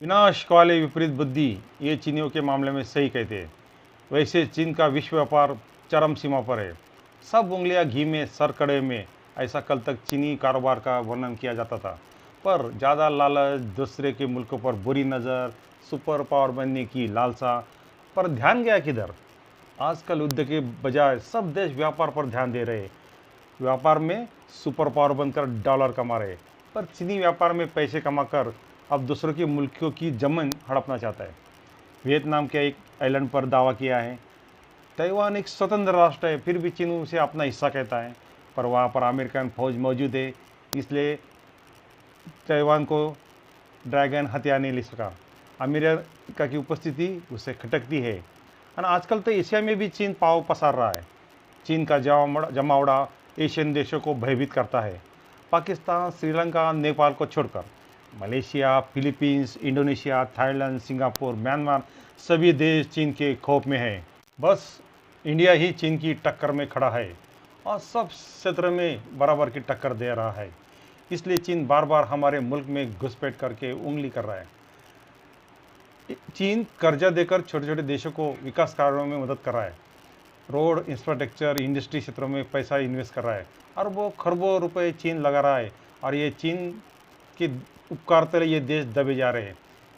विनाश वाले विपरीत बुद्धि, ये चीनियों के मामले में सही कहते हैं। वैसे चीन का विश्व व्यापार चरम सीमा पर है। सब उंगलियां घी में सर कड़े में, ऐसा कल तक चीनी कारोबार का वर्णन किया जाता था। पर ज़्यादा लालच, दूसरे के मुल्कों पर बुरी नज़र, सुपर पावर बनने की लालसा पर ध्यान गया किधर? आजकल युद्ध के बजाय सब देश व्यापार पर ध्यान दे रहे। व्यापार में सुपर पावर बनकर डॉलर कमा रहे। पर चीनी व्यापार में पैसे कमाकर अब दूसरों के मुल्कों की जमीन हड़पना चाहता है। वियतनाम के एक आइलैंड पर दावा किया है। ताइवान एक स्वतंत्र राष्ट्र है, फिर भी चीन उसे अपना हिस्सा कहता है। पर वहाँ पर अमेरिकन फौज मौजूद है, इसलिए ताइवान को ड्रैगन हथिया नहीं ले सका। अमेरिका की उपस्थिति उसे खटकती है। और आजकल तो एशिया में भी चीन पाँव पसार रहा है। चीन का जमावड़ा एशियन देशों को भयभीत करता है। पाकिस्तान, श्रीलंका, नेपाल को छोड़कर Malaysia, Philippines, Indonesia, Thailand, Singapore, Myanmar सभी देश चीन के खौफ में हैं। बस इंडिया ही चीन की टक्कर में खड़ा है और सब क्षेत्र में बराबर की टक्कर दे रहा है। इसलिए चीन बार बार हमारे मुल्क में घुसपैठ करके उंगली कर रहा है। चीन कर्जा देकर छोटे छोटे देशों को विकास कार्यों में मदद कर रहा है। रोड, इंफ्रास्ट्रक्चर, इंडस्ट्री क्षेत्रों में पैसा इन्वेस्ट कर रहा है। अरबों खरबों रुपए चीन लगा रहा है और ये चीन के उपकार तले ये देश दबे जा रहे हैं।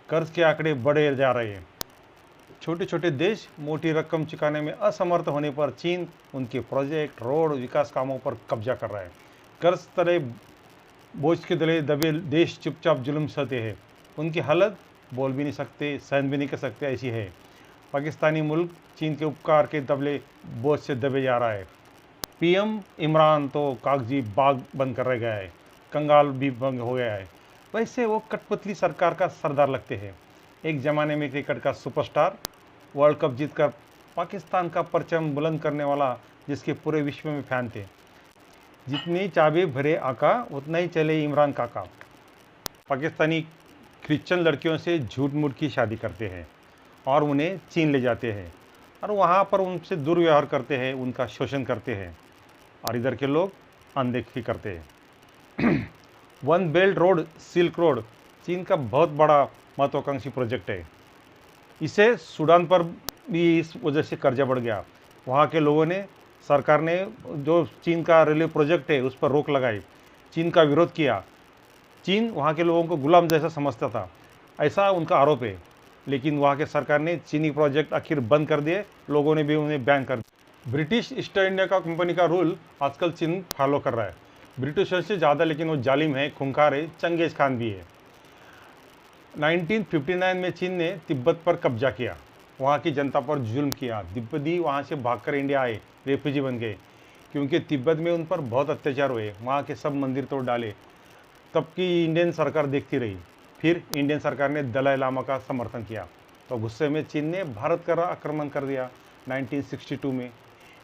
कर्ज के आंकड़े बढ़े जा रहे हैं। छोटे छोटे देश मोटी रकम चुकाने में असमर्थ होने पर चीन उनके प्रोजेक्ट, रोड, विकास कामों पर कब्जा कर रहा है। कर्ज तले बोझ के तले दबे देश चुपचाप जुल्म सहते हैं। उनकी हालत बोल भी नहीं सकते, सहन भी नहीं कर सकते, ऐसी है। पाकिस्तानी मुल्क चीन के उपकार के दबले बोझ से दबे जा रहा है। पीएम इमरान तो कागजी बाग बंद कर रह गया है, कंगाल भी बंद हो गया है। वैसे वो कठपुतली सरकार का सरदार लगते हैं। एक ज़माने में क्रिकेट का सुपरस्टार, वर्ल्ड कप जीतकर पाकिस्तान का परचम बुलंद करने वाला, जिसके पूरे विश्व में फैन थे। जितनी चाबी भरे आका उतना ही चले इमरान काका। पाकिस्तानी क्रिश्चियन लड़कियों से झूठ मूठ की शादी करते हैं और उन्हें चीन ले जाते हैं और वहाँ पर उनसे दुर्व्यवहार करते हैं, उनका शोषण करते हैं और इधर के लोग अनदेखी करते हैं। One belt road, silk road चीन का बहुत बड़ा महत्वाकांक्षी प्रोजेक्ट है। इसे सूडान पर भी इस वजह से कर्जा बढ़ गया। वहाँ के लोगों ने, सरकार ने जो चीन का रेलवे प्रोजेक्ट है उस पर रोक लगाई, चीन का विरोध किया। चीन वहाँ के लोगों को गुलाम जैसा समझता था, ऐसा उनका आरोप है। लेकिन वहाँ के सरकार ने चीनी प्रोजेक्ट आखिर बंद कर दिए, लोगों ने भी उन्हें बैन कर दिया। ब्रिटिश ईस्ट इंडिया का कंपनी का रूल आजकल चीन फॉलो कर रहा है। ब्रिटिशर्स से ज़्यादा लेकिन वो जालिम है, खूंखार है, चंगेज खान भी है। 1959 में चीन ने तिब्बत पर कब्जा किया, वहाँ की जनता पर जुल्म किया। तिब्बती वहाँ से भागकर इंडिया आए, रेफ्यूजी बन गए, क्योंकि तिब्बत में उन पर बहुत अत्याचार हुए। वहाँ के सब मंदिर तोड़ डाले। तब की इंडियन सरकार देखती रही। फिर इंडियन सरकार ने दलाई लामा का समर्थन किया, तो गुस्से में चीन ने भारत का आक्रमण कर दिया 1962 में।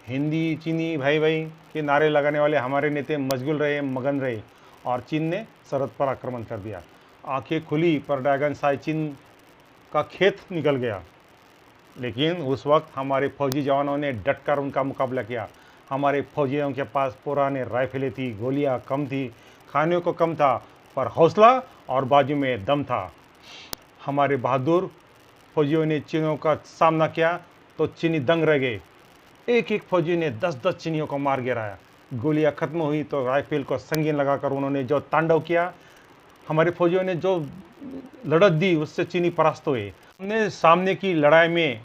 हिंदी चीनी भाई भाई के नारे लगाने वाले हमारे नेता मशगूल रहे, मगन रहे और चीन ने सरहद पर आक्रमण कर दिया। आंखें खुली पर ड्रैगन साई चीन का खेत निकल गया। लेकिन उस वक्त हमारे फौजी जवानों ने डटकर उनका मुकाबला किया। हमारे फौजियों के पास पुराने राइफलें थी, गोलियां कम थी, खाने को कम था, पर हौसला और बाजू में दम था। हमारे बहादुर फौजियों ने चीनियों का सामना किया तो चीनी दंग रह गए। एक एक फौजी ने 10-10 चीनियों को मार गिराया। गोलियां खत्म हुई तो राइफल को संगीन लगाकर उन्होंने जो तांडव किया, हमारे फौजियों ने जो लड़त दी, उससे चीनी परास्त हुए। हमने सामने की लड़ाई में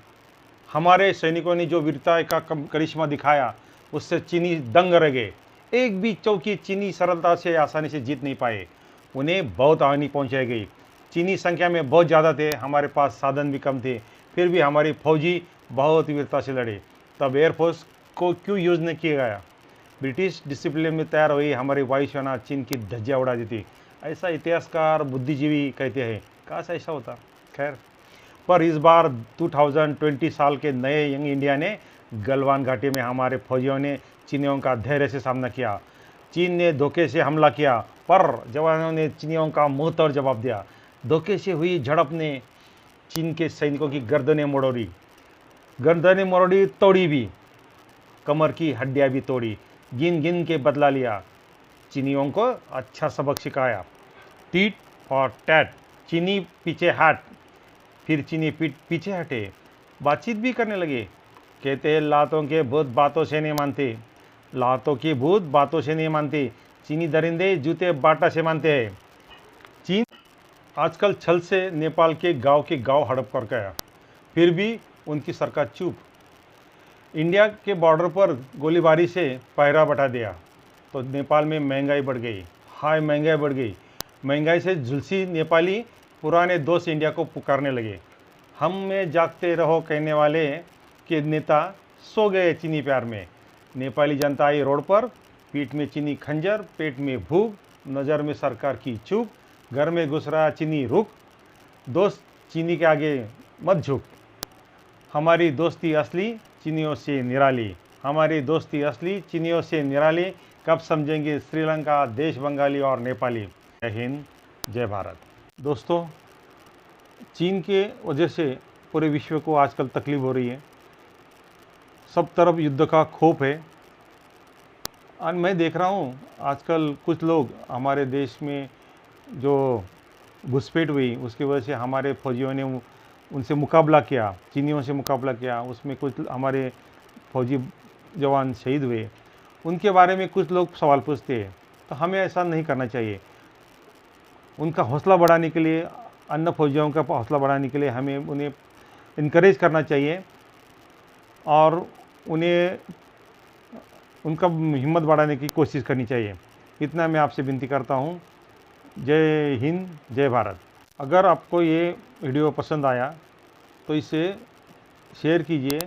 हमारे सैनिकों ने जो वीरता का करिश्मा दिखाया, उससे चीनी दंग रह गए। एक भी चौकी चीनी सरलता से आसानी से जीत नहीं पाए, उन्हें बहुत हानि पहुंचाई गई। चीनी संख्या में बहुत ज़्यादा थे, हमारे पास साधन भी कम थे, फिर भी हमारे फौजी बहुत वीरता से लड़े। तब एयरफोर्स को क्यों यूज़ नहीं किया गया? ब्रिटिश डिसिप्लिन में तैयार हुई हमारी वायुसेना चीन की धज्जियाँ उड़ा देती, ऐसा इतिहासकार बुद्धिजीवी कहते हैं। काश ऐसा होता। खैर, पर इस बार 2020 साल के नए यंग इंडिया ने गलवान घाटी में हमारे फौजियों ने चीनियों का धैर्य से सामना किया। चीन ने धोखे से हमला किया, पर जवानों ने चीनियों का मुंह तोड़ जवाब दिया। धोखे से हुई झड़प ने चीन के सैनिकों की गर्दनें मोड़ी, तोड़ी भी, कमर की हड्डियां भी तोड़ी, गिन गिन के बदला लिया। चीनियों को अच्छा सबक सिखाया। टीट और टैट चीनी पीछे हट, फिर चीनी पीछे हटे, बातचीत भी करने लगे। कहते हैं लातों के भूत बातों से नहीं मानते, लातों की भूत बातों से नहीं मानते, चीनी दरिंदे जूते बाटा से मानते हैं। चीन आजकल छल से नेपाल के गांव हड़प कर गया, फिर भी उनकी सरकार चुप। इंडिया के बॉर्डर पर गोलीबारी से पहरा बढ़ा दिया तो नेपाल में महंगाई बढ़ गई। हाय महंगाई बढ़ गई। महंगाई से झुलसी नेपाली पुराने दोस्त इंडिया को पुकारने लगे। हम में जागते रहो कहने वाले के नेता सो गए चीनी प्यार में। नेपाली जनता आई रोड पर, पीठ में चीनी खंजर, पेट में भूख, नज़र में सरकार की चूक, घर में घुस रहा चीनी रुक, दोस्त चीनी के आगे मत झुक। हमारी दोस्ती असली चीनियों से निराली, हमारी दोस्ती असली चीनियों से निराली, कब समझेंगे श्रीलंका, देश बंगाली और नेपाली। जय हिंद, जय भारत। दोस्तों, चीन के वजह से पूरे विश्व को आजकल तकलीफ हो रही है, सब तरफ युद्ध का खौफ है। और मैं देख रहा हूँ आजकल कुछ लोग हमारे देश में जो घुसपैठ हुई उसकी वजह से हमारे फौजियों ने उनसे मुकाबला किया, चीनियों से मुकाबला किया, उसमें कुछ हमारे फौजी जवान शहीद हुए। उनके बारे में कुछ लोग सवाल पूछते हैं, तो हमें ऐसा नहीं करना चाहिए। उनका हौसला बढ़ाने के लिए, अन्य फौजियों का हौसला बढ़ाने के लिए हमें उन्हें इनकरेज करना चाहिए और उन्हें उनका हिम्मत बढ़ाने की कोशिश करनी चाहिए। इतना मैं आपसे विनती करता हूँ। जय हिंद, जय भारत। अगर आपको ये वीडियो पसंद आया तो इसे शेयर कीजिए,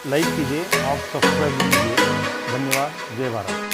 लाइक कीजिए और सब्सक्राइब कीजिए। धन्यवाद। जय भारत।